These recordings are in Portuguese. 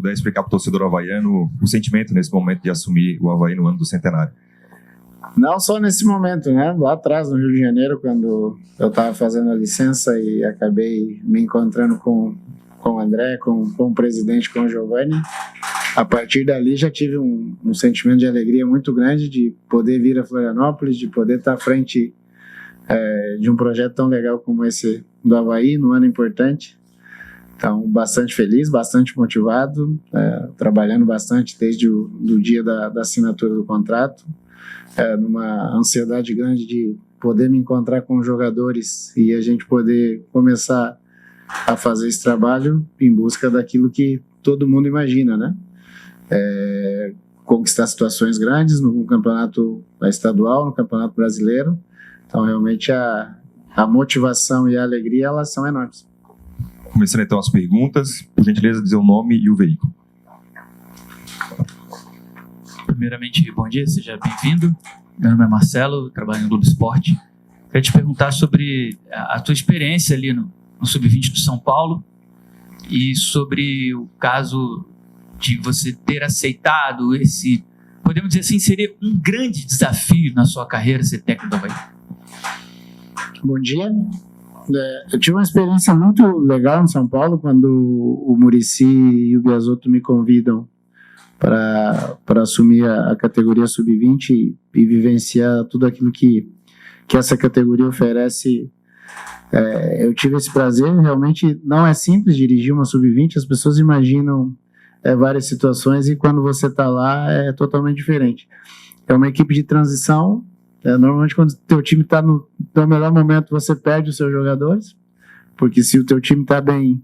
puder explicar para o torcedor havaiano o sentimento nesse momento de assumir o Avaí no ano do centenário. Não só nesse momento, né? Lá atrás, no Rio de Janeiro, quando eu estava fazendo a licença e acabei me encontrando com o André, com o presidente, com o Giovanni, a partir dali já tive um sentimento de alegria muito grande de poder vir a Florianópolis, de poder estar à frente de um projeto tão legal como esse do Avaí, num ano importante. Então, bastante feliz, bastante motivado, trabalhando bastante desde o dia da assinatura do contrato, numa ansiedade grande de poder me encontrar com os jogadores e a gente poder começar a fazer esse trabalho em busca daquilo que todo mundo imagina, né? Conquistar situações grandes no campeonato estadual, no campeonato brasileiro. Então, realmente, a motivação e a alegria, elas são enormes. Começando então as perguntas, por gentileza dizer o nome e o veículo. Primeiramente, bom dia, seja bem-vindo. Meu nome é Marcelo, trabalho no Globo Esporte. Queria te perguntar sobre a tua experiência ali no Sub-20 do São Paulo e sobre o caso de você ter aceitado esse, podemos dizer assim, seria um grande desafio na sua carreira ser técnico do Avaí. Bom dia. Eu tive uma experiência muito legal em São Paulo quando o Muricy e o Biasotto me convidam para assumir a categoria Sub-20 e vivenciar tudo aquilo que essa categoria oferece. Eu tive esse prazer. Realmente não é simples dirigir uma Sub-20, as pessoas imaginam várias situações e quando você está lá é totalmente diferente. É uma equipe de transição. Normalmente quando o teu time está no melhor momento você perde os seus jogadores, porque se o teu time está bem,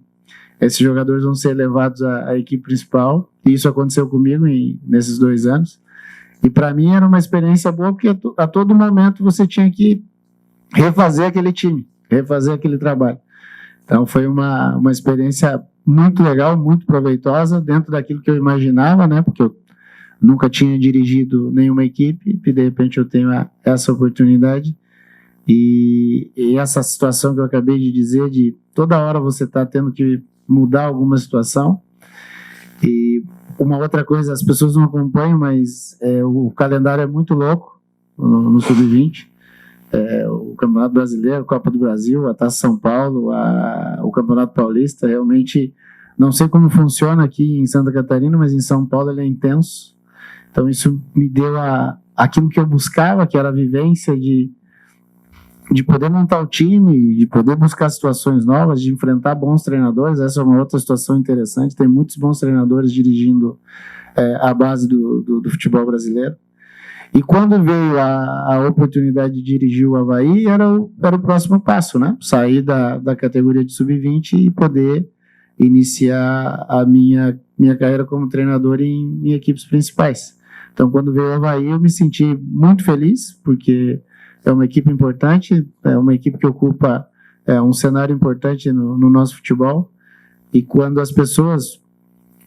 esses jogadores vão ser levados à equipe principal, e isso aconteceu comigo nesses 2 anos, e para mim era uma experiência boa, porque a todo momento você tinha que refazer aquele time, refazer aquele trabalho. Então foi uma experiência muito legal, muito proveitosa, dentro daquilo que eu imaginava, né, porque eu nunca tinha dirigido nenhuma equipe e de repente eu tenho essa oportunidade e essa situação que eu acabei de dizer, de toda hora você está tendo que mudar alguma situação. E uma outra coisa, as pessoas não acompanham, mas o calendário é muito louco no Sub-20. O Campeonato Brasileiro, a Copa do Brasil, a Taça São Paulo, o Campeonato Paulista, realmente não sei como funciona aqui em Santa Catarina, mas em São Paulo ele é intenso. Então isso me deu aquilo que eu buscava, que era a vivência de poder montar o time, de poder buscar situações novas, de enfrentar bons treinadores. Essa é uma outra situação interessante, tem muitos bons treinadores dirigindo a base do futebol brasileiro. E quando veio a oportunidade de dirigir o Avaí, era o próximo passo, né? Sair da categoria de Sub-20 e poder iniciar a minha carreira como treinador em equipes principais. Então, quando veio o Avaí, eu me senti muito feliz, porque é uma equipe importante, é uma equipe que ocupa um cenário importante no nosso futebol. E quando as pessoas,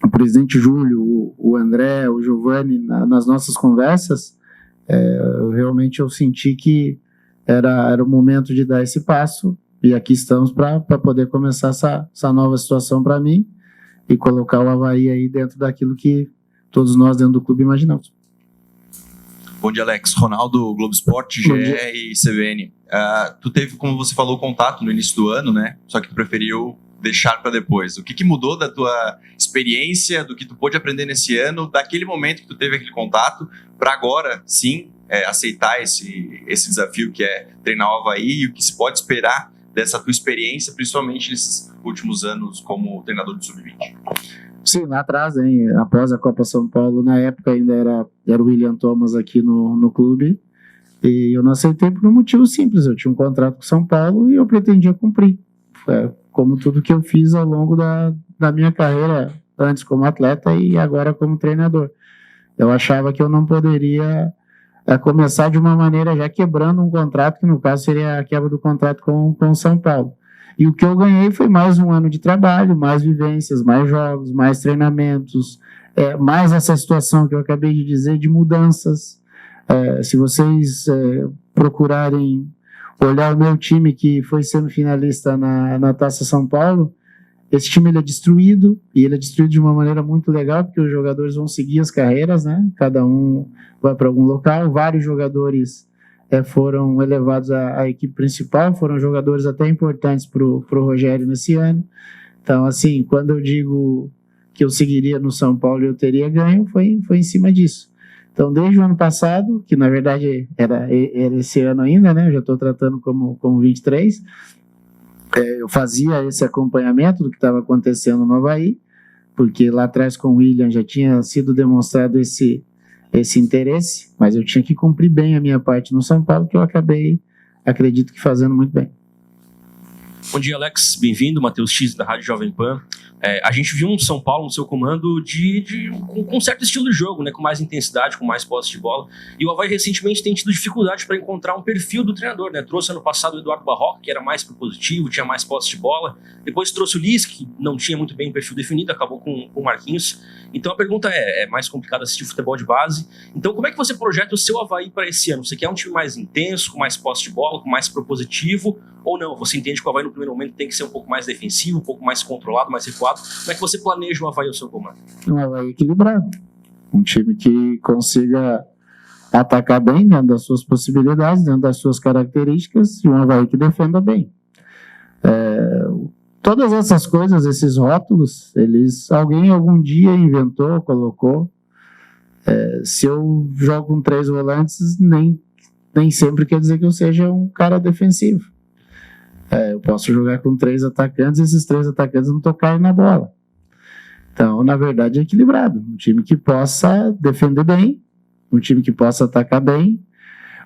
o presidente Júlio, o André, o Giovanni, nas nossas conversas, realmente eu senti que era o momento de dar esse passo, e aqui estamos para poder começar essa nova situação para mim e colocar o Avaí aí dentro daquilo que todos nós dentro do clube imaginamos. Bom dia, Alex. Ronaldo, Globo Esporte, GE e CBN. Tu teve, como você falou, contato no início do ano, né? Só que tu preferiu deixar para depois. O que mudou da tua experiência, do que tu pôde aprender nesse ano, daquele momento que tu teve aquele contato, para agora, sim, aceitar esse desafio que é treinar o Avaí, e o que se pode esperar dessa tua experiência, principalmente nesses últimos anos como treinador do Sub-20? Sim, lá atrás, após a Copa São Paulo, na época ainda era o William Thomas aqui no clube, e eu não aceitei por um motivo simples. Eu tinha um contrato com São Paulo e eu pretendia cumprir, como tudo que eu fiz ao longo da minha carreira, antes como atleta e agora como treinador. Eu achava que eu não poderia começar de uma maneira já quebrando um contrato, que no caso seria a quebra do contrato com o São Paulo. E o que eu ganhei foi mais um ano de trabalho, mais vivências, mais jogos, mais treinamentos, mais essa situação que eu acabei de dizer de mudanças. Se vocês procurarem olhar o meu time, que foi semifinalista na Taça São Paulo, esse time ele é destruído, e ele é destruído de uma maneira muito legal, porque os jogadores vão seguir as carreiras, né? Cada um vai para algum local, vários jogadores foram elevados à equipe principal, foram jogadores até importantes para o Rogério nesse ano. Então, assim, quando eu digo que eu seguiria no São Paulo e eu teria ganho, foi em cima disso. Então, desde o ano passado, que na verdade era esse ano ainda, né? Eu já estou tratando como 23, eu fazia esse acompanhamento do que estava acontecendo no Avaí, porque lá atrás com o William já tinha sido demonstrado esse interesse, mas eu tinha que cumprir bem a minha parte no São Paulo, que eu acabei, acredito que fazendo muito bem. Bom dia, Alex. Bem-vindo, Matheus X, da Rádio Jovem Pan. A gente viu um São Paulo no seu comando com um certo estilo de jogo, né? Com mais intensidade, com mais posse de bola. E o Avaí recentemente tem tido dificuldade para encontrar um perfil do treinador, né? Trouxe ano passado o Eduardo Barroca, que era mais propositivo, tinha mais posse de bola. Depois trouxe o Liz, que não tinha muito bem o perfil definido, acabou com o Marquinhos. Então a pergunta é mais complicado assistir futebol de base. Então como é que você projeta o seu Avaí para esse ano? Você quer um time mais intenso, com mais posse de bola, com mais propositivo? Ou não? Você entende que o Avaí no primeiro momento tem que ser um pouco mais defensivo, um pouco mais controlado, mais recuado? Como é que você planeja o Avaí ao seu comando? Um Avaí equilibrado. Um time que consiga atacar bem dentro das suas possibilidades, dentro das suas características, e um Avaí que defenda bem. Todas essas coisas, esses rótulos, alguém algum dia inventou, colocou. Se eu jogo com 3 volantes, nem sempre quer dizer que eu seja um cara defensivo. Eu posso jogar com 3 atacantes e esses 3 atacantes não tocarem na bola. Então, na verdade, é equilibrado. Um time que possa defender bem, um time que possa atacar bem,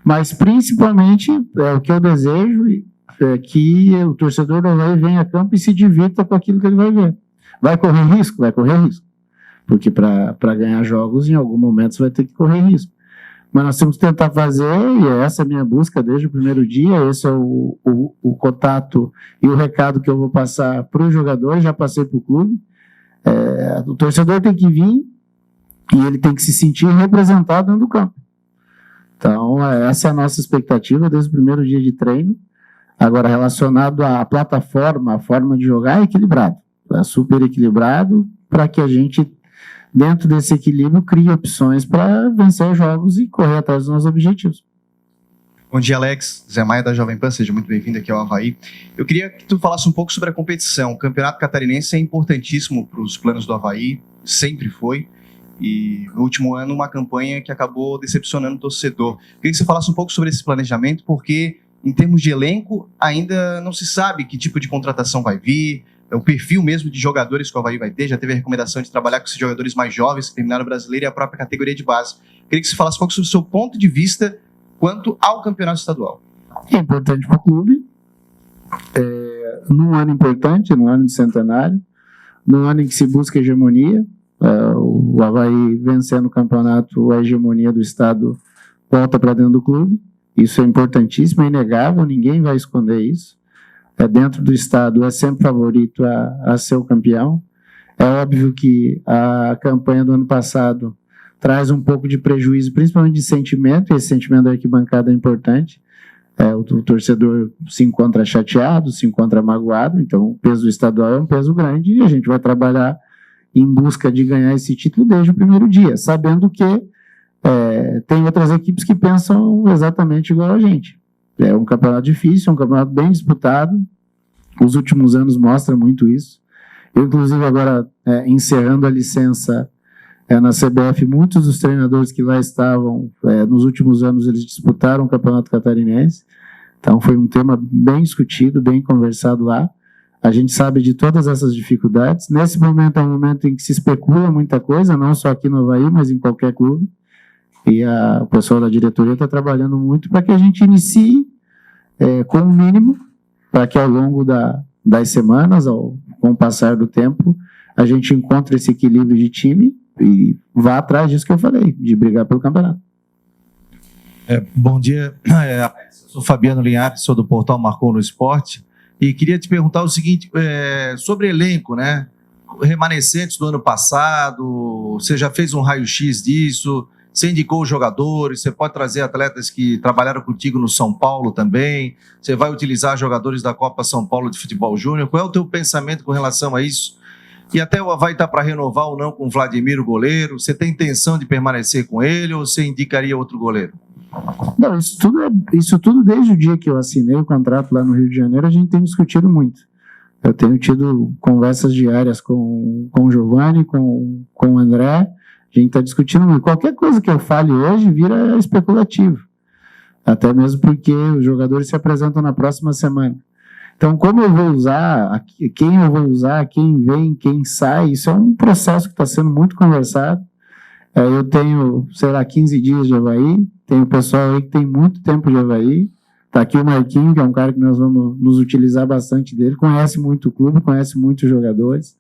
mas principalmente o que eu desejo é que o torcedor do Avaí venha a campo e se divirta com aquilo que ele vai ver. Vai correr risco? Vai correr risco. Porque para ganhar jogos, em algum momento você vai ter que correr risco. Mas nós temos que tentar fazer, e essa é a minha busca desde o primeiro dia, esse é o contato e o recado que eu vou passar para os jogadores, já passei para o clube. O torcedor tem que vir e ele tem que se sentir representado dentro do campo. Então, essa é a nossa expectativa desde o primeiro dia de treino. Agora, relacionado à plataforma, a forma de jogar, é equilibrado. É super equilibrado para que a gente, dentro desse equilíbrio, crie opções para vencer os jogos e correr atrás dos nossos objetivos. Bom dia, Alex. Zé Maia, da Jovem Pan, seja muito bem-vindo aqui ao Avaí. Eu queria que tu falasse um pouco sobre a competição. O Campeonato Catarinense é importantíssimo para os planos do Avaí, sempre foi. E no último ano, uma campanha que acabou decepcionando o torcedor. Eu queria que você falasse um pouco sobre esse planejamento, porque em termos de elenco, ainda não se sabe que tipo de contratação vai vir, o perfil mesmo de jogadores que o Avaí vai ter. Já teve a recomendação de trabalhar com esses jogadores mais jovens que terminaram o Brasileiro e a própria categoria de base. Eu queria que você falasse um pouco sobre o seu ponto de vista quanto ao campeonato estadual. É importante para o clube, num ano importante, num ano de centenário, num ano em que se busca hegemonia. O Avaí vencendo o campeonato, a hegemonia do estado volta para dentro do clube. Isso é importantíssimo, é inegável, ninguém vai esconder isso. Dentro do estado é sempre favorito a ser o campeão. É óbvio que a campanha do ano passado traz um pouco de prejuízo, principalmente de sentimento, e esse sentimento da arquibancada é importante. O torcedor se encontra chateado, se encontra magoado, então o peso do estadual é um peso grande e a gente vai trabalhar em busca de ganhar esse título desde o primeiro dia, sabendo que tem outras equipes que pensam exatamente igual a gente. É um campeonato difícil, é um campeonato bem disputado, os últimos anos mostram muito isso. Eu, inclusive, agora, encerrando a licença na CBF, muitos dos treinadores que lá estavam, nos últimos anos, eles disputaram o Campeonato Catarinense. Então, foi um tema bem discutido, bem conversado lá. A gente sabe de todas essas dificuldades. Nesse momento é um momento em que se especula muita coisa, não só aqui no Avaí, mas em qualquer clube. E o pessoal da diretoria está trabalhando muito para que a gente inicie com o mínimo, para que ao longo das semanas, com o passar do tempo, a gente encontre esse equilíbrio de time e vá atrás disso que eu falei, de brigar pelo campeonato. Bom dia, sou Fabiano Linhares, sou do portal Marcou no Esporte, e queria te perguntar o seguinte, sobre elenco, né? Remanescentes do ano passado, você já fez um raio-x disso? Você indicou os jogadores, você pode trazer atletas que trabalharam contigo no São Paulo também, você vai utilizar jogadores da Copa São Paulo de Futebol Júnior. Qual é o teu pensamento com relação a isso? E até o Avaí está para renovar ou não com o Vladimir, o goleiro? Você tem intenção de permanecer com ele ou você indicaria outro goleiro? Não, isso tudo desde o dia que eu assinei o contrato lá no Rio de Janeiro, a gente tem discutido muito. Eu tenho tido conversas diárias com o Giovanni, com o André, a gente está discutindo muito. Qualquer coisa que eu fale hoje vira especulativo, até mesmo porque os jogadores se apresentam na próxima semana. Então, como eu vou usar, quem eu vou usar, quem vem, quem sai, isso é um processo que está sendo muito conversado. Eu tenho, 15 dias de Avaí, tem o pessoal aí que tem muito tempo de Avaí, está aqui o Marquinhos, que é um cara que nós vamos nos utilizar bastante dele, conhece muito o clube, conhece muitos jogadores.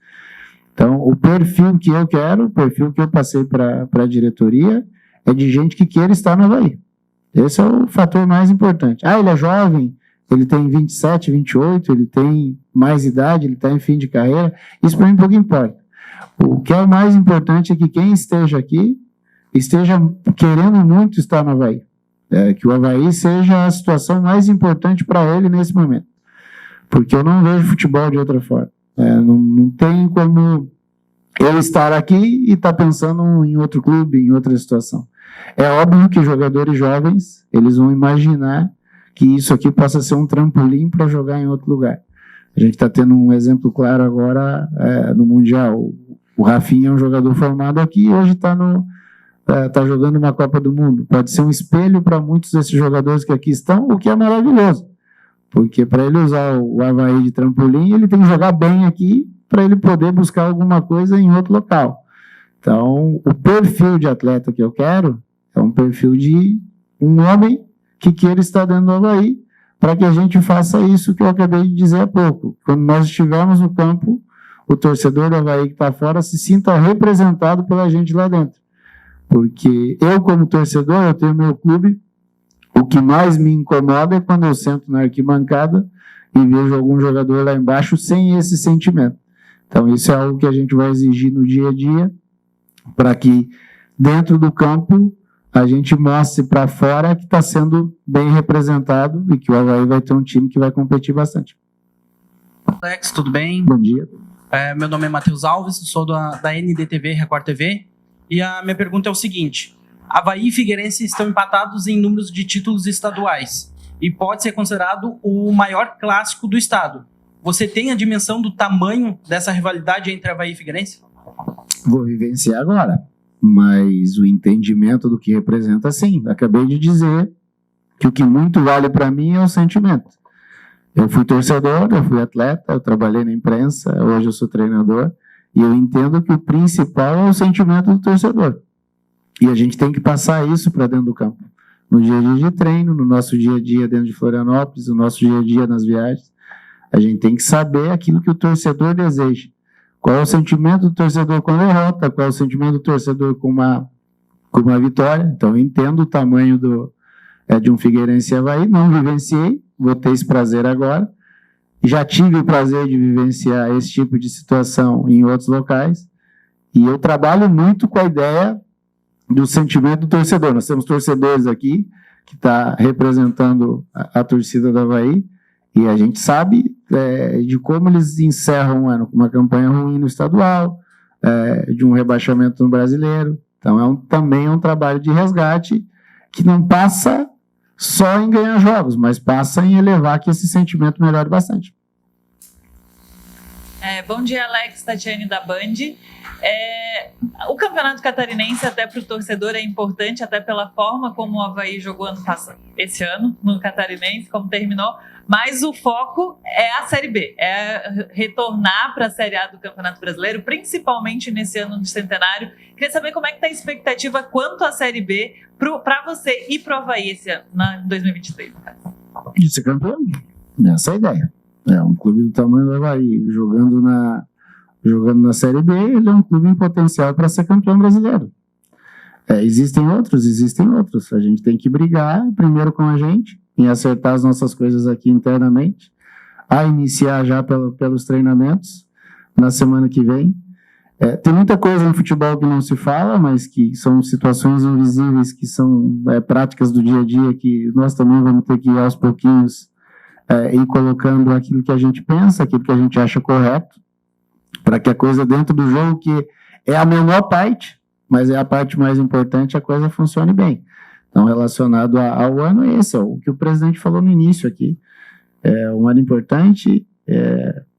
Então, o perfil que eu quero, o perfil que eu passei para a diretoria, é de gente que queira estar no Avaí. Esse é o fator mais importante. Ele é jovem, ele tem 27, 28, ele tem mais idade, ele está em fim de carreira, isso para mim pouco importa. O que é o mais importante é que quem esteja aqui esteja querendo muito estar no Avaí. Que o Avaí seja a situação mais importante para ele nesse momento. Porque eu não vejo futebol de outra forma. Não tem como ele estar aqui e estar pensando em outro clube, em outra situação. É óbvio que jogadores jovens, eles vão imaginar que isso aqui possa ser um trampolim para jogar em outro lugar. A gente está tendo um exemplo claro agora no Mundial. O Rafinha é um jogador formado aqui e hoje está jogando uma Copa do Mundo. Pode ser um espelho para muitos desses jogadores que aqui estão, o que é maravilhoso. Porque para ele usar o Avaí de trampolim, ele tem que jogar bem aqui para ele poder buscar alguma coisa em outro local. Então, o perfil de atleta que eu quero é um perfil de um homem que queira estar dentro do Avaí, para que a gente faça isso que eu acabei de dizer há pouco. Quando nós estivermos no campo, o torcedor do Avaí que está fora se sinta representado pela gente lá dentro. Porque eu, como torcedor, eu tenho meu clube, o que mais me incomoda é quando eu sento na arquibancada e vejo algum jogador lá embaixo sem esse sentimento. Então, isso é algo que a gente vai exigir no dia a dia, para que dentro do campo a gente mostre para fora que está sendo bem representado e que o Avaí vai ter um time que vai competir bastante. Alex, tudo bem? Bom dia. Meu nome é Matheus Alves, sou da NDTV, Record TV, e a minha pergunta é o seguinte: Avaí e Figueirense estão empatados em números de títulos estaduais e pode ser considerado o maior clássico do estado. Você tem a dimensão do tamanho dessa rivalidade entre Avaí e Figueirense? Vou vivenciar agora, mas o entendimento do que representa, sim. Acabei de dizer que o que muito vale para mim é o sentimento. Eu fui torcedor, eu fui atleta, eu trabalhei na imprensa, hoje eu sou treinador, e eu entendo que o principal é o sentimento do torcedor. E a gente tem que passar isso para dentro do campo. No dia a dia de treino, no nosso dia a dia dentro de Florianópolis, no nosso dia a dia nas viagens, a gente tem que saber aquilo que o torcedor deseja. Qual é o sentimento do torcedor com a derrota, qual é o sentimento do torcedor com uma vitória. Então, eu entendo o tamanho de um Figueirense e Avaí, não vivenciei, vou ter esse prazer agora. Já tive o prazer de vivenciar esse tipo de situação em outros locais, e eu trabalho muito com a ideia do sentimento do torcedor. Nós temos torcedores aqui que está representando a torcida do Avaí, e a gente sabe de como eles encerram um ano com uma campanha ruim no estadual, de um rebaixamento no brasileiro. Então também é um trabalho de resgate que não passa só em ganhar jogos, mas passa em elevar que esse sentimento melhore bastante. Bom dia, Alex, Tatiane da Band. O Campeonato Catarinense, até para o torcedor, é importante, até pela forma como o Avaí jogou esse ano no Catarinense, como terminou, mas o foco é a Série B, é retornar para a Série A do Campeonato Brasileiro, principalmente nesse ano de centenário. Queria saber como é que está a expectativa quanto à Série B para você e para o Avaí esse ano, em 2023. De ser campeão, essa é a ideia. É um clube do tamanho do Avaí, jogando na Série B, ele é um clube em potencial para ser campeão brasileiro. Existem outros. A gente tem que brigar primeiro com a gente, em acertar as nossas coisas aqui internamente, a iniciar já pelos treinamentos na semana que vem. Tem muita coisa no futebol que não se fala, mas que são situações invisíveis, que são práticas do dia a dia, que nós também vamos ter que ir aos pouquinhos ir colocando aquilo que a gente pensa, aquilo que a gente acha correto, para que a coisa dentro do jogo, que é a menor parte, mas é a parte mais importante, a coisa funcione bem. Então, relacionado ao ano, esse é o que o presidente falou no início aqui. É um ano importante,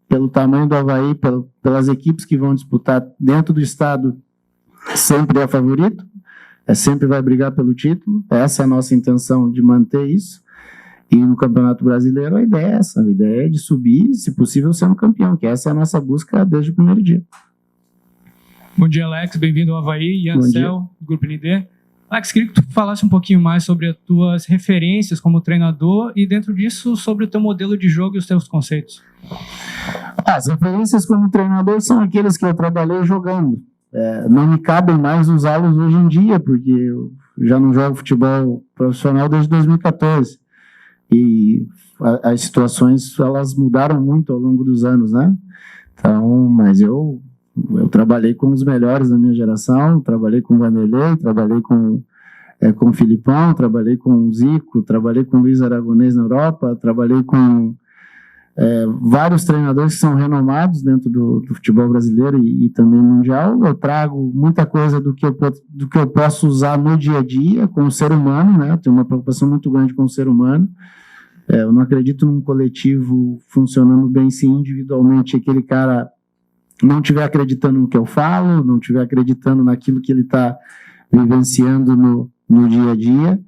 pelo tamanho do Avaí, pelas equipes que vão disputar dentro do estado, sempre é favorito, sempre vai brigar pelo título, essa é a nossa intenção de manter isso, e no Campeonato Brasileiro a ideia é essa, a ideia é de subir, se possível, sendo campeão, que essa é a nossa busca desde o primeiro dia. Bom dia, Alex, bem-vindo ao Avaí, Ian Cel, do Grupo ND. Alex, queria que tu falasse um pouquinho mais sobre as tuas referências como treinador e, dentro disso, sobre o teu modelo de jogo e os teus conceitos. As referências como treinador são aqueles que eu trabalhei jogando. Não me cabem mais usá-los hoje em dia, porque eu já não jogo futebol profissional desde 2014. E as situações, elas mudaram muito ao longo dos anos, né? Então, mas eu trabalhei com os melhores da minha geração, trabalhei com o Vanderlei, trabalhei com o Filipão, trabalhei com o Zico, trabalhei com o Luiz Aragonês na Europa, trabalhei com vários treinadores que são renomados dentro do futebol brasileiro e também mundial. Eu trago muita coisa do que eu posso usar no dia a dia com o ser humano, né? Eu tenho uma preocupação muito grande com o ser humano. Eu não acredito num coletivo funcionando bem se individualmente aquele cara não estiver acreditando no que eu falo, não estiver acreditando naquilo que ele está vivenciando no dia a dia.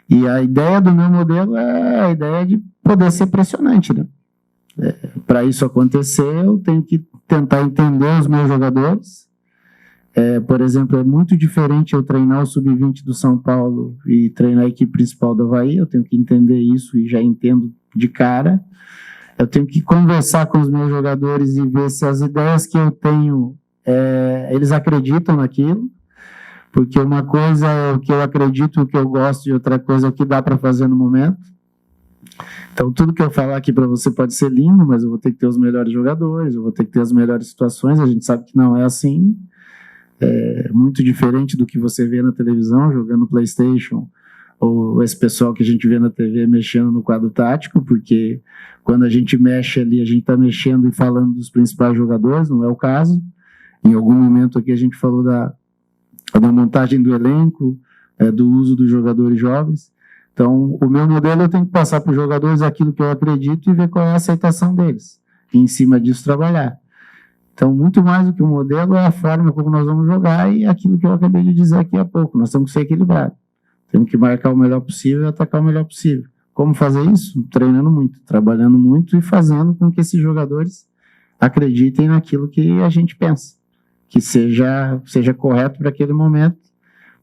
E a ideia do meu modelo é a ideia de poder ser pressionante, né? Para isso acontecer, eu tenho que tentar entender os meus jogadores. Por exemplo, é muito diferente eu treinar o Sub-20 do São Paulo e treinar a equipe principal do Avaí. Eu tenho que entender isso e já entendo de cara. Eu tenho que conversar com os meus jogadores e ver se as ideias que eu tenho, eles acreditam naquilo, porque uma coisa é o que eu acredito, o que eu gosto, e outra coisa é o que dá para fazer no momento. Então, tudo que eu falar aqui para você pode ser lindo, mas eu vou ter que ter os melhores jogadores, eu vou ter que ter as melhores situações. A gente sabe que não é assim. É muito diferente do que você vê na televisão, jogando PlayStation, ou esse pessoal que a gente vê na TV mexendo no quadro tático, porque quando a gente mexe ali, a gente está mexendo e falando dos principais jogadores, não é o caso. Em algum momento aqui a gente falou da montagem do elenco, do uso dos jogadores jovens. Então, o meu modelo eu tenho que passar para os jogadores aquilo que eu acredito e ver qual é a aceitação deles, e em cima disso trabalhar. Então, muito mais do que o modelo é a forma como nós vamos jogar e aquilo que eu acabei de dizer aqui há pouco, nós temos que ser equilibrados. Temos que marcar o melhor possível e atacar o melhor possível. Como fazer isso? Treinando muito, trabalhando muito e fazendo com que esses jogadores acreditem naquilo que a gente pensa, que seja correto para aquele momento,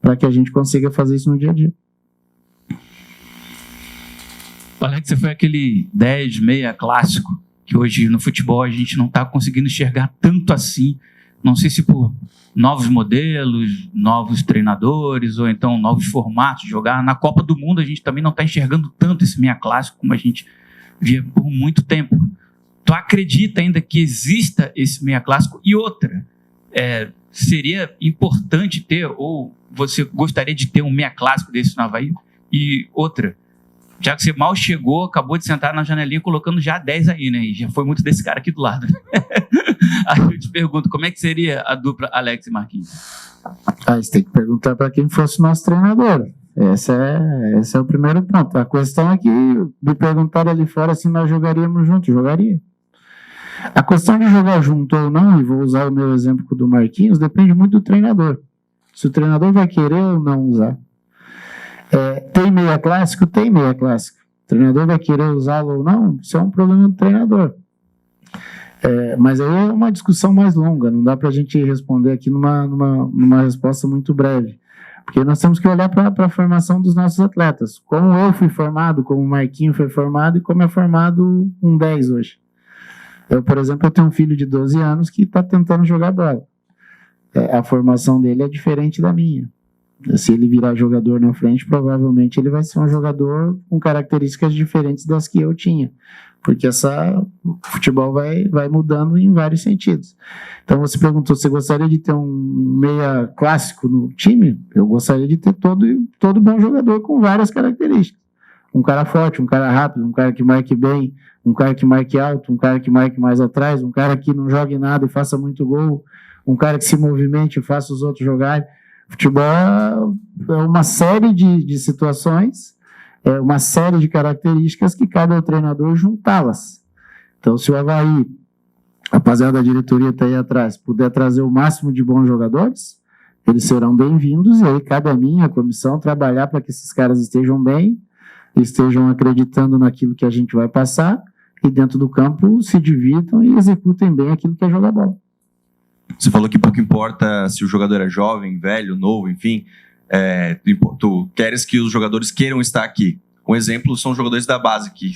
para que a gente consiga fazer isso no dia a dia. Alex, você foi aquele 10, meia clássico, que hoje no futebol a gente não está conseguindo enxergar tanto assim. Não sei se por novos modelos, novos treinadores, ou então novos formatos de jogar. Na Copa do Mundo a gente também não está enxergando tanto esse meia clássico como a gente via por muito tempo. Tu acredita ainda que exista esse meia clássico? E outra, seria importante ter, ou você gostaria de ter um meia clássico desse no Avaí? E outra, já que você mal chegou, acabou de sentar na janelinha colocando já 10 aí, né? E já foi muito desse cara aqui do lado. Aí eu te pergunto, como é que seria a dupla Alex e Marquinhos? Você tem que perguntar para quem fosse o nosso treinador. Esse é o primeiro ponto. A questão é que me perguntaram ali fora se nós jogaríamos juntos. Jogaria. A questão de jogar junto ou não, e vou usar o meu exemplo do Marquinhos, depende muito do treinador. Se o treinador vai querer ou não usar. Tem meia clássico? Tem meia clássico. O treinador vai querer usá-lo ou não? Isso é um problema do treinador. Mas aí é uma discussão mais longa, não dá para a gente responder aqui numa resposta muito breve. Porque nós temos que olhar para a formação dos nossos atletas. Como eu fui formado, como o Marquinhos foi formado e como é formado um 10 hoje. Eu, por exemplo, eu tenho um filho de 12 anos que está tentando jogar bola. A formação dele é diferente da minha. Se ele virar jogador na frente, provavelmente ele vai ser um jogador com características diferentes das que eu tinha, porque o futebol vai mudando em vários sentidos. Então você perguntou, você gostaria de ter um meia clássico no time? Eu gostaria de ter todo bom jogador com várias características. Um cara forte, um cara rápido, um cara que marque bem, um cara que marque alto, um cara que marque mais atrás, um cara que não jogue nada e faça muito gol, um cara que se movimente e faça os outros jogarem. Futebol é uma série de situações, é uma série de características que cabe ao treinador juntá-las. Então, se o Avaí, rapaziada da diretoria está aí atrás, puder trazer o máximo de bons jogadores, eles serão bem-vindos, e aí cabe a mim, a comissão, trabalhar para que esses caras estejam bem, estejam acreditando naquilo que a gente vai passar, e dentro do campo se divirtam e executem bem aquilo que é jogar bola. Você falou que pouco importa se o jogador é jovem, velho, novo, enfim. Tu queres que os jogadores queiram estar aqui. Um exemplo são os jogadores da base, que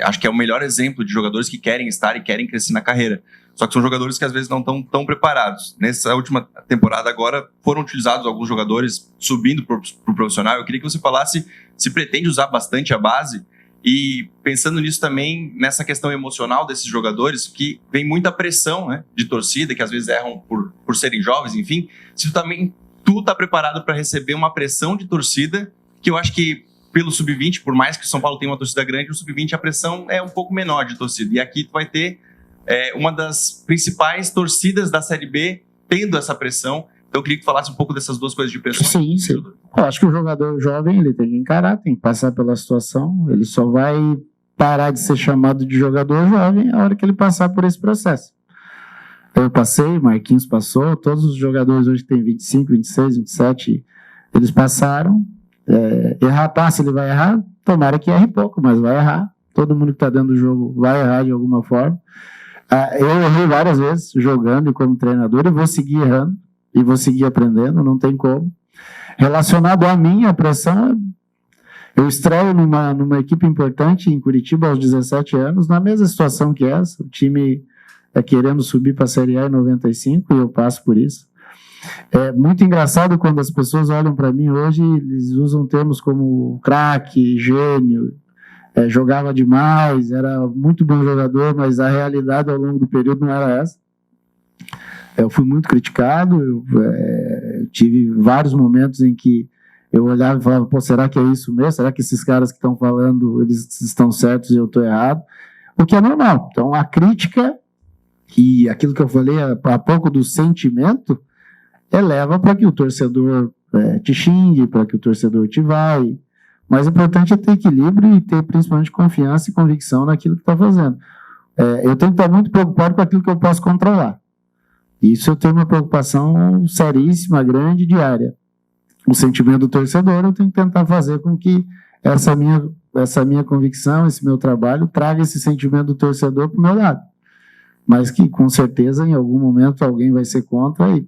acho que é o melhor exemplo de jogadores que querem estar e querem crescer na carreira. Só que são jogadores que às vezes não estão tão preparados. Nessa última temporada agora foram utilizados alguns jogadores subindo para o profissional. Eu queria que você falasse se pretende usar bastante a base. E pensando nisso também, nessa questão emocional desses jogadores, que vem muita pressão, né, de torcida, que às vezes erram por serem jovens, enfim. Se tu tá preparado para receber uma pressão de torcida, que eu acho que pelo Sub-20, por mais que o São Paulo tenha uma torcida grande, o Sub-20 a pressão é um pouco menor de torcida. E aqui tu vai ter uma das principais torcidas da Série B tendo essa pressão. Então eu queria que tu falasse um pouco dessas duas coisas de pressão. Sim. Eu acho que o jogador jovem, ele tem que encarar, tem que passar pela situação, ele só vai parar de ser chamado de jogador jovem a hora que ele passar por esse processo. Eu passei, Marquinhos passou, todos os jogadores hoje têm 25, 26, 27, eles passaram. Se ele vai errar, tomara que erre pouco, mas vai errar. Todo mundo que está dentro do jogo vai errar de alguma forma. Eu errei várias vezes jogando e como treinador, eu vou seguir errando e vou seguir aprendendo, não tem como. Relacionado a mim, a pressão, eu estreio numa equipe importante em Curitiba aos 17 anos, na mesma situação que essa, o time querendo subir para a Série A em 95 e eu passo por isso. É muito engraçado quando as pessoas olham para mim hoje, eles usam termos como craque, gênio, jogava demais, era muito bom jogador, mas a realidade ao longo do período não era essa. Eu fui muito criticado, tive vários momentos em que eu olhava e falava, será que é isso mesmo? Será que esses caras que estão falando, eles estão certos e eu estou errado? O que é normal. Então, a crítica e aquilo que eu falei há pouco do sentimento, leva para que o torcedor te xingue, para que o torcedor te vai. Mas o importante é ter equilíbrio e ter principalmente confiança e convicção naquilo que está fazendo. Eu tenho que estar muito preocupado com aquilo que eu posso controlar. Isso eu tenho uma preocupação seríssima, grande, diária. O sentimento do torcedor eu tenho que tentar fazer com que essa minha convicção, esse meu trabalho, traga esse sentimento do torcedor para o meu lado. Mas que, com certeza, em algum momento alguém vai ser contra e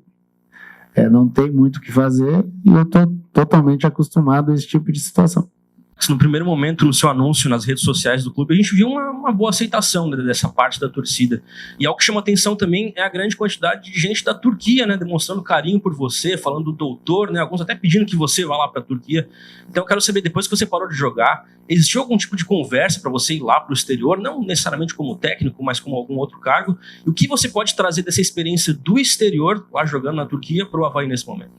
não tem muito o que fazer, e eu estou totalmente acostumado a esse tipo de situação. No primeiro momento, no seu anúncio nas redes sociais do clube, a gente viu uma boa aceitação, né, dessa parte da torcida. E algo que chama atenção também é a grande quantidade de gente da Turquia, né, demonstrando carinho por você, falando do doutor, né, alguns até pedindo que você vá lá para a Turquia. Então eu quero saber, depois que você parou de jogar, existiu algum tipo de conversa para você ir lá para o exterior, não necessariamente como técnico, mas como algum outro cargo? E o que você pode trazer dessa experiência do exterior, lá jogando na Turquia, para o Avaí nesse momento?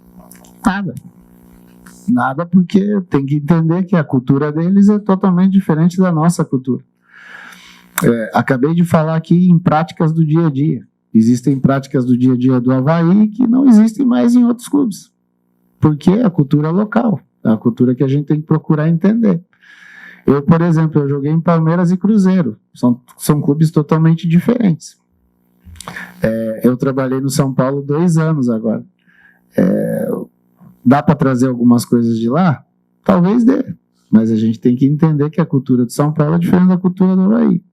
Nada, porque tem que entender que a cultura deles é totalmente diferente da nossa cultura. Acabei de falar aqui em práticas do dia a dia. Existem práticas do dia a dia do Avaí que não existem mais em outros clubes. Porque é a cultura local, é a cultura que a gente tem que procurar entender. Eu, por exemplo, eu joguei em Palmeiras e Cruzeiro. São clubes totalmente diferentes. Eu trabalhei no São Paulo 2 anos agora. Dá para trazer algumas coisas de lá? Talvez dê, mas a gente tem que entender que a cultura de São Paulo é diferente da cultura do Avaí.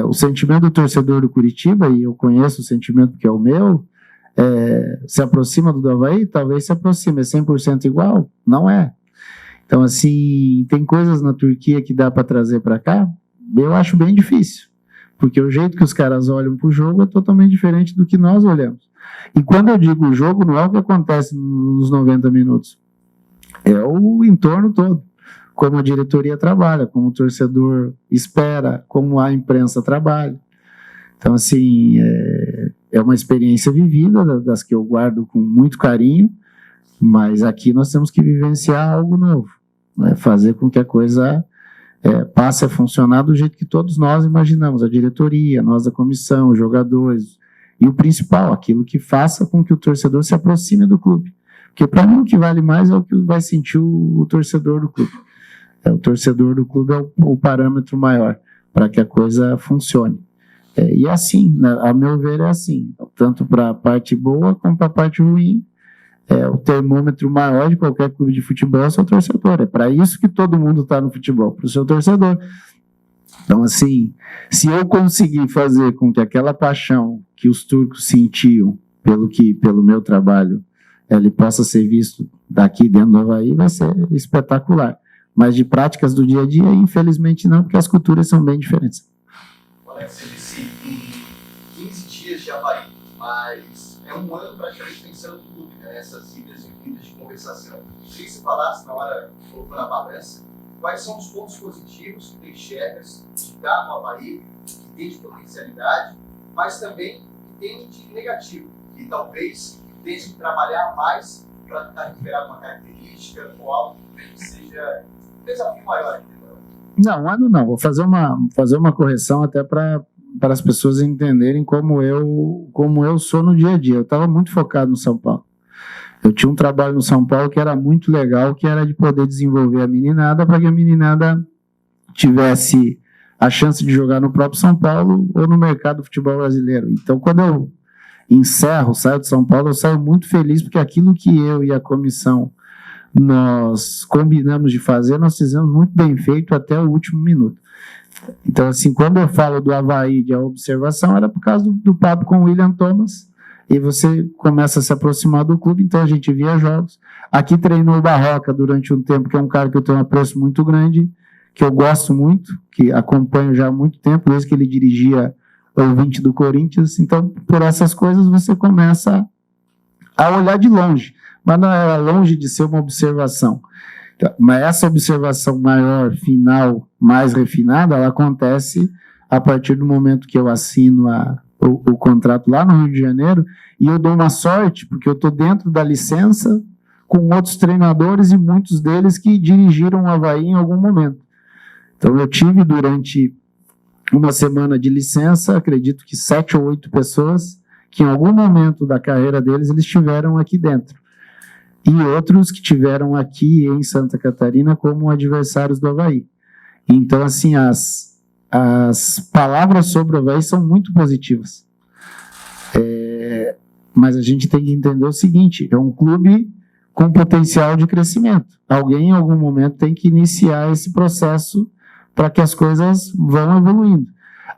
O sentimento do torcedor do Curitiba, e eu conheço o sentimento que é o meu, se aproxima do Avaí? Talvez se aproxime. É 100% igual? Não é. Então, assim, tem coisas na Turquia que dá para trazer para cá? Eu acho bem difícil, porque o jeito que os caras olham para o jogo é totalmente diferente do que nós olhamos. E quando eu digo jogo, não é o que acontece nos 90 minutos. é o entorno todo. Como a diretoria trabalha, como o torcedor espera, como a imprensa trabalha. Então, assim, é uma experiência vivida, das que eu guardo com muito carinho, mas aqui nós temos que vivenciar algo novo, né? Fazer com que a coisa passe a funcionar do jeito que todos nós imaginamos, a diretoria, nós da comissão, os jogadores, e o principal, aquilo que faça com que o torcedor se aproxime do clube. Porque para mim o que vale mais é o que vai sentir o torcedor do clube. O torcedor do clube é o parâmetro maior para que a coisa funcione. E é assim, né? A meu ver é assim, tanto para a parte boa como para a parte ruim. O termômetro maior de qualquer clube de futebol é o seu torcedor. É para isso que todo mundo está no futebol, para o seu torcedor. Então, assim, se eu conseguir fazer com que aquela paixão que os turcos sentiam pelo meu trabalho, ele possa ser visto daqui dentro do Avaí, vai ser espetacular. Mas de práticas do dia a dia, infelizmente não, porque as culturas são bem diferentes. Alex, você disse em 15 dias de Avaí, mas é um ano praticamente pensando no clube, né? Essas idas e vindas de conversação. Queria que você falasse, na hora, colocando a balança, quais são os pontos positivos que tu enxergas de dar no Avaí, que tem de potencialidade, mas também que tem de negativo, que talvez tenha que trabalhar mais para tentar recuperar uma característica ou algo que seja um desafio maior. Não, um ano não. Vou fazer uma correção até para as pessoas entenderem como eu sou no dia a dia. Eu estava muito focado no São Paulo. Eu tinha um trabalho no São Paulo que era muito legal, que era de poder desenvolver a meninada para que a meninada tivesse a chance de jogar no próprio São Paulo ou no mercado do futebol brasileiro. Então, quando eu saio de São Paulo, eu saio muito feliz, porque aquilo que eu e a comissão nós combinamos de fazer, nós fizemos muito bem feito até o último minuto. Então, assim, quando eu falo do Avaí de observação, era por causa do papo com o William Thomas, e você começa a se aproximar do clube, então a gente via jogos. Aqui treinou o Barroca durante um tempo, que é um cara que eu tenho um apreço muito grande, que eu gosto muito, que acompanho já há muito tempo, desde que ele dirigia o 20 do Corinthians. Então, por essas coisas, você começa a olhar de longe, mas não é longe de ser uma observação. Mas essa observação maior, final, mais refinada, ela acontece a partir do momento que eu assino o contrato lá no Rio de Janeiro, e eu dou uma sorte, porque eu estou dentro da licença com outros treinadores, e muitos deles que dirigiram o Avaí em algum momento. Então eu tive durante uma semana de licença, acredito que 7 ou 8 pessoas, que em algum momento da carreira deles, eles estiveram aqui dentro. E outros que tiveram aqui em Santa Catarina como adversários do Avaí. Então, assim, as palavras sobre o Avaí são muito positivas. Mas a gente tem que entender o seguinte, é um clube com potencial de crescimento. Alguém, em algum momento, tem que iniciar esse processo para que as coisas vão evoluindo.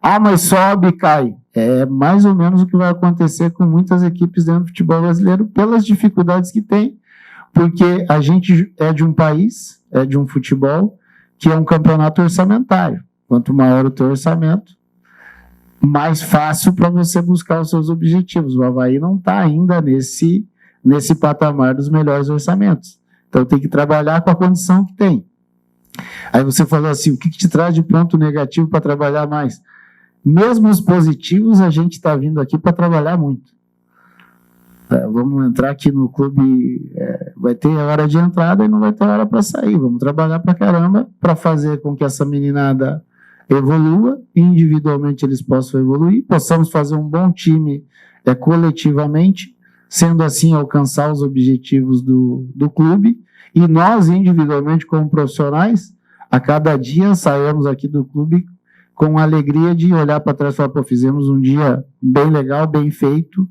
Ah, mas sobe e cai. É mais ou menos o que vai acontecer com muitas equipes dentro do futebol brasileiro, pelas dificuldades que tem, porque a gente é de um país, é de um futebol, que é um campeonato orçamentário. Quanto maior o teu orçamento, mais fácil para você buscar os seus objetivos. O Avaí não está ainda nesse patamar dos melhores orçamentos. Então tem que trabalhar com a condição que tem. Aí você falou assim, o que te traz de ponto negativo para trabalhar mais? Mesmo os positivos, a gente está vindo aqui para trabalhar muito. Vamos entrar aqui no clube, vai ter hora de entrada e não vai ter hora para sair. Vamos trabalhar para caramba para fazer com que essa meninada evolua, individualmente eles possam evoluir, possamos fazer um bom time coletivamente, sendo assim alcançar os objetivos do clube, e nós individualmente como profissionais, a cada dia saímos aqui do clube com a alegria de olhar para trás e falar, pô, fizemos um dia bem legal, bem feito,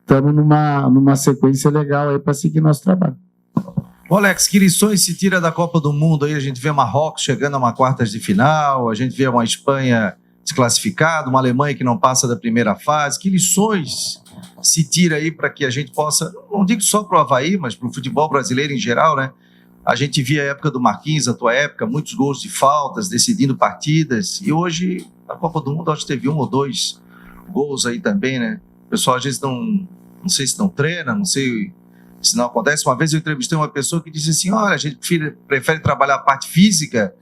estamos numa sequência legal aí para seguir nosso trabalho. Ô Alex, que lições se tira da Copa do Mundo aí? A gente vê Marrocos chegando a uma quartas de final, a gente vê uma Espanha desclassificada, uma Alemanha que não passa da primeira fase. Que lições se tira aí para que a gente possa, não digo só para o Avaí, mas para o futebol brasileiro em geral, né? A gente via a época do Marquinhos, a tua época, muitos gols de faltas, decidindo partidas, e hoje a Copa do Mundo acho que teve 1 ou 2 gols aí também, né? O pessoal às vezes não sei se não treina, não sei isso não acontece. Uma vez eu entrevistei uma pessoa que disse assim, olha, a gente prefere trabalhar a parte física,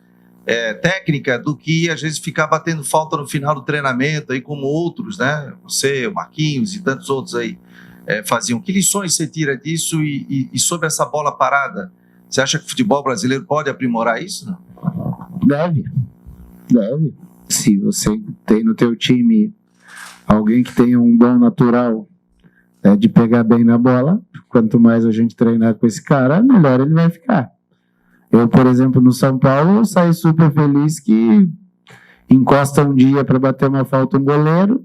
técnica, do que às vezes ficar batendo falta no final do treinamento, aí como outros, né? Você, o Marquinhos e tantos outros aí faziam. Que lições você tira disso e sobre essa bola parada? Você acha que o futebol brasileiro pode aprimorar isso? Não? Deve. Se você tem no teu time alguém que tenha um dom natural de pegar bem na bola, quanto mais a gente treinar com esse cara, melhor ele vai ficar. Eu, por exemplo, no São Paulo, eu saí super feliz que encosta um dia para bater uma falta um goleiro,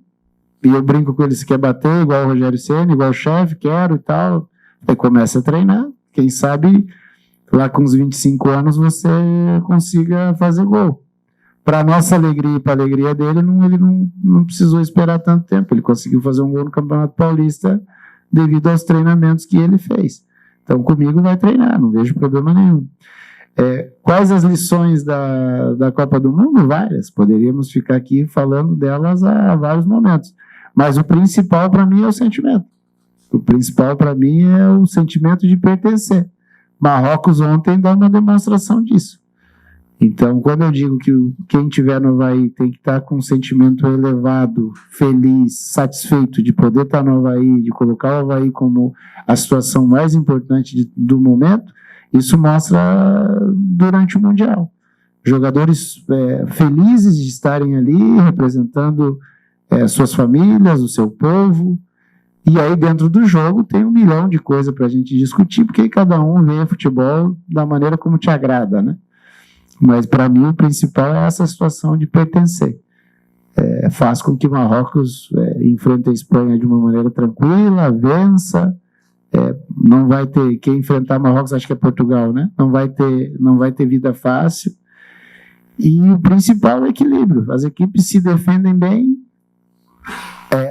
e eu brinco com ele, se quer bater, igual o Rogério Ceni, igual o chefe, quero e tal. Aí começa a treinar, quem sabe lá com uns 25 anos você consiga fazer gol. Para nossa alegria e para a alegria dele, ele não precisou esperar tanto tempo, ele conseguiu fazer um gol no Campeonato Paulista devido aos treinamentos que ele fez. Então comigo vai treinar, não vejo problema nenhum. Quais as lições da Copa do Mundo? Várias, poderíamos ficar aqui falando delas a vários momentos, mas o principal para mim é o sentimento. O principal para mim é o sentimento de pertencer. Marrocos ontem dá uma demonstração disso. Então, quando eu digo que quem estiver no Avaí tem que estar com um sentimento elevado, feliz, satisfeito de poder estar no Avaí, de colocar o Avaí como a situação mais importante do momento, isso mostra durante o Mundial. Jogadores felizes de estarem ali, representando suas famílias, o seu povo. E aí, dentro do jogo, tem 1 milhão de coisas para a gente discutir, porque cada um vê futebol da maneira como te agrada, né? Mas, para mim, o principal é essa situação de pertencer. Faz com que Marrocos enfrente a Espanha de uma maneira tranquila, vença. Não vai ter... Quem enfrentar Marrocos, acho que é Portugal, né? Não vai ter vida fácil. E o principal é o equilíbrio. As equipes se defendem bem,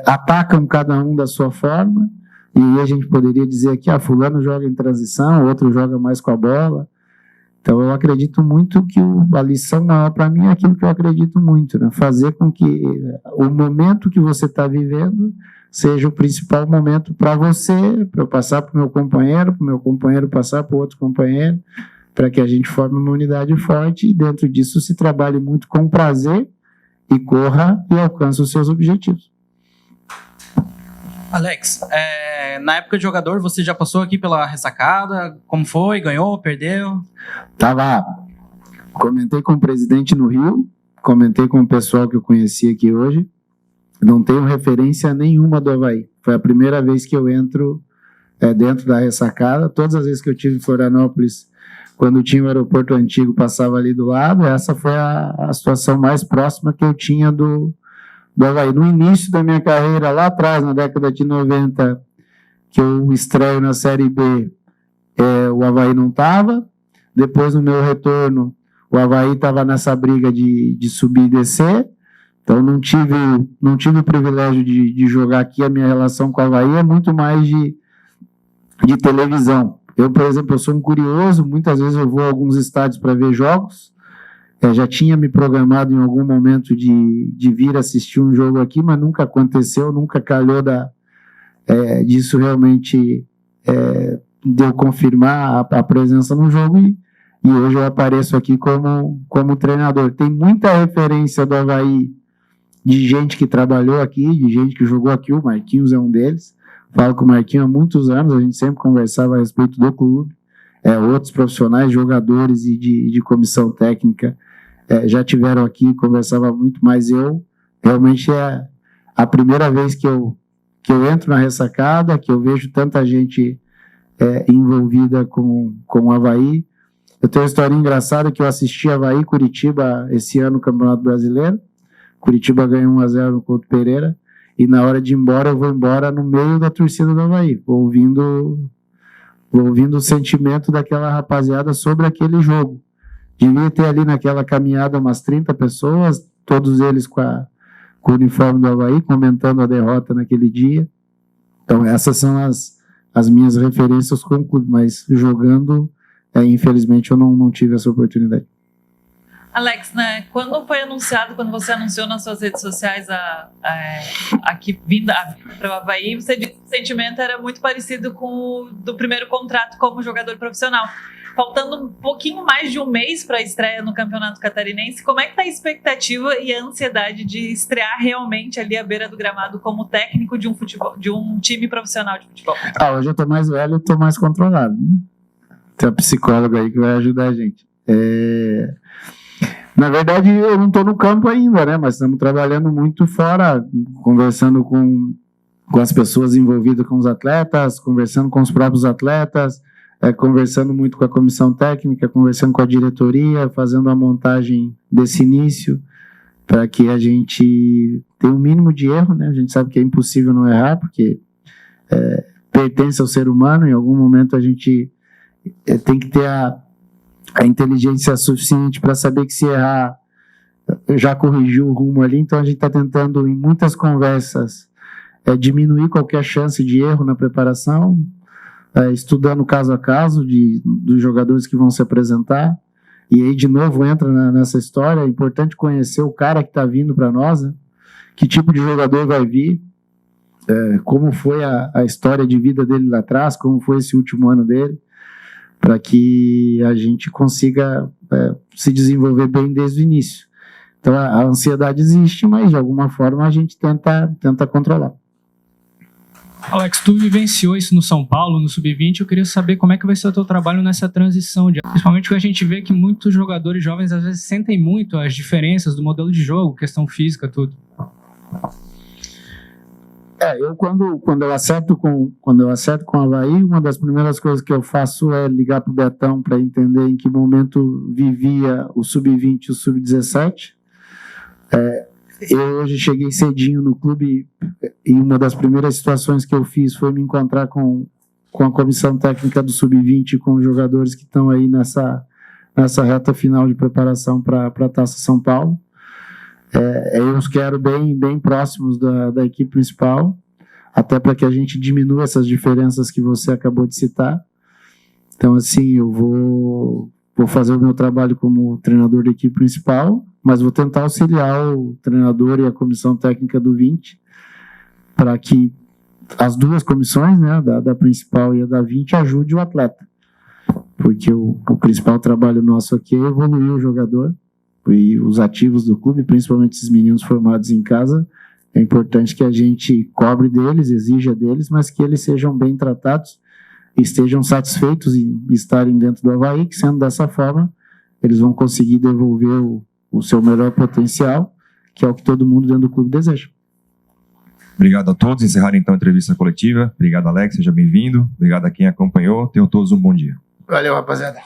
atacam cada um da sua forma, e aí a gente poderia dizer que fulano joga em transição, outro joga mais com a bola. Então eu acredito muito que a lição maior para mim é aquilo que eu acredito muito, né? Fazer com que o momento que você está vivendo seja o principal momento para você, para eu passar para o meu companheiro passar para o outro companheiro, para que a gente forme uma unidade forte e dentro disso se trabalhe muito com prazer e corra e alcance os seus objetivos. Alex, na época de jogador, você já passou aqui pela ressacada? Como foi? Ganhou? Perdeu? Comentei com o presidente no Rio, comentei com o pessoal que eu conheci aqui hoje. Não tenho referência nenhuma do Avaí. Foi a primeira vez que eu entro dentro da ressacada. Todas as vezes que eu estive em Florianópolis, quando tinha o aeroporto antigo, passava ali do lado. Essa foi a situação mais próxima que eu tinha do Avaí. No início da minha carreira, lá atrás, na década de 90, que eu estreio na Série B, o Avaí não estava. Depois, no meu retorno, o Avaí estava nessa briga de subir e descer. Então, não tive o privilégio de jogar aqui. A minha relação com o Avaí é muito mais de televisão. Eu, por exemplo, eu sou um curioso. Muitas vezes eu vou a alguns estádios para ver jogos. Já tinha me programado em algum momento de vir assistir um jogo aqui, mas nunca aconteceu, nunca calhou disso realmente de eu confirmar a presença no jogo e hoje eu apareço aqui como treinador. Tem muita referência do Avaí de gente que trabalhou aqui, de gente que jogou aqui, o Marquinhos é um deles. Falo com o Marquinhos há muitos anos, a gente sempre conversava a respeito do clube. Outros profissionais, jogadores e de comissão técnica já tiveram aqui, conversava muito, mas eu realmente é a primeira vez que eu entro na ressacada, que eu vejo tanta gente envolvida com o Avaí. Eu tenho uma história engraçada que eu assisti Avaí Curitiba esse ano no Campeonato Brasileiro. Curitiba ganhou 1-0 no Couto Pereira e na hora de ir embora, eu vou embora no meio da torcida do Avaí, ouvindo o sentimento daquela rapaziada sobre aquele jogo. Devia ter ali naquela caminhada umas 30 pessoas, todos eles com o uniforme do Avaí, comentando a derrota naquele dia. Então essas são as minhas referências com o clube, mas jogando, infelizmente eu não tive essa oportunidade. Alex, né, quando você anunciou nas suas redes sociais aqui vinda para o Avaí, você disse que o sentimento era muito parecido com o do primeiro contrato como jogador profissional. Faltando um pouquinho mais de um mês para a estreia no Campeonato Catarinense, como é que está a expectativa e a ansiedade de estrear realmente ali à beira do gramado como técnico de um time profissional de futebol? Hoje eu tô mais velho e tô mais controlado, né? Tem um psicólogo aí que vai ajudar a gente. Na verdade, eu não tô no campo ainda, né? Mas estamos trabalhando muito fora, conversando com as pessoas envolvidas com os atletas, conversando com os próprios atletas, conversando muito com a comissão técnica, conversando com a diretoria, fazendo a montagem desse início, para que a gente tenha um mínimo de erro, né? A gente sabe que é impossível não errar, porque pertence ao ser humano, em algum momento a gente tem que ter a inteligência suficiente para saber que se errar, já corrigiu o rumo ali. Então a gente está tentando, em muitas conversas, diminuir qualquer chance de erro na preparação, estudando caso a caso dos jogadores que vão se apresentar. E aí, de novo, entra nessa história. É importante conhecer o cara que está vindo para nós, né? Que tipo de jogador vai vir, como foi a história de vida dele lá atrás, como foi esse último ano dele, para que a gente consiga se desenvolver bem desde o início. Então, a ansiedade existe, mas de alguma forma a gente tenta controlar. Alex, tu vivenciou isso no São Paulo, no Sub-20, eu queria saber como é que vai ser o teu trabalho nessa transição, principalmente porque a gente vê que muitos jogadores jovens às vezes sentem muito as diferenças do modelo de jogo, questão física, tudo. Eu quando eu acerto com o Avaí, uma das primeiras coisas que eu faço é ligar pro Betão para entender em que momento vivia o Sub-20 e o Sub-17. Eu hoje cheguei cedinho no clube e uma das primeiras situações que eu fiz foi me encontrar com a comissão técnica do Sub-20 e com os jogadores que estão aí nessa reta final de preparação para a Taça São Paulo. Eu os quero bem próximos da equipe principal, até para que a gente diminua essas diferenças que você acabou de citar. Então, assim, eu vou fazer o meu trabalho como treinador da equipe principal, mas vou tentar auxiliar o treinador e a comissão técnica do 20, para que as duas comissões, né, da principal e a da 20, ajudem o atleta. Porque o principal trabalho nosso aqui é evoluir o jogador e os ativos do clube, principalmente esses meninos formados em casa. É importante que a gente cobre deles, exija deles, mas que eles sejam bem tratados e estejam satisfeitos em estarem dentro do Avaí, que sendo dessa forma, eles vão conseguir devolver o seu melhor potencial, que é o que todo mundo dentro do clube deseja. Obrigado a todos. Encerrar então a entrevista coletiva. Obrigado, Alex. Seja bem-vindo. Obrigado a quem acompanhou. Tenham todos um bom dia. Valeu, rapaziada.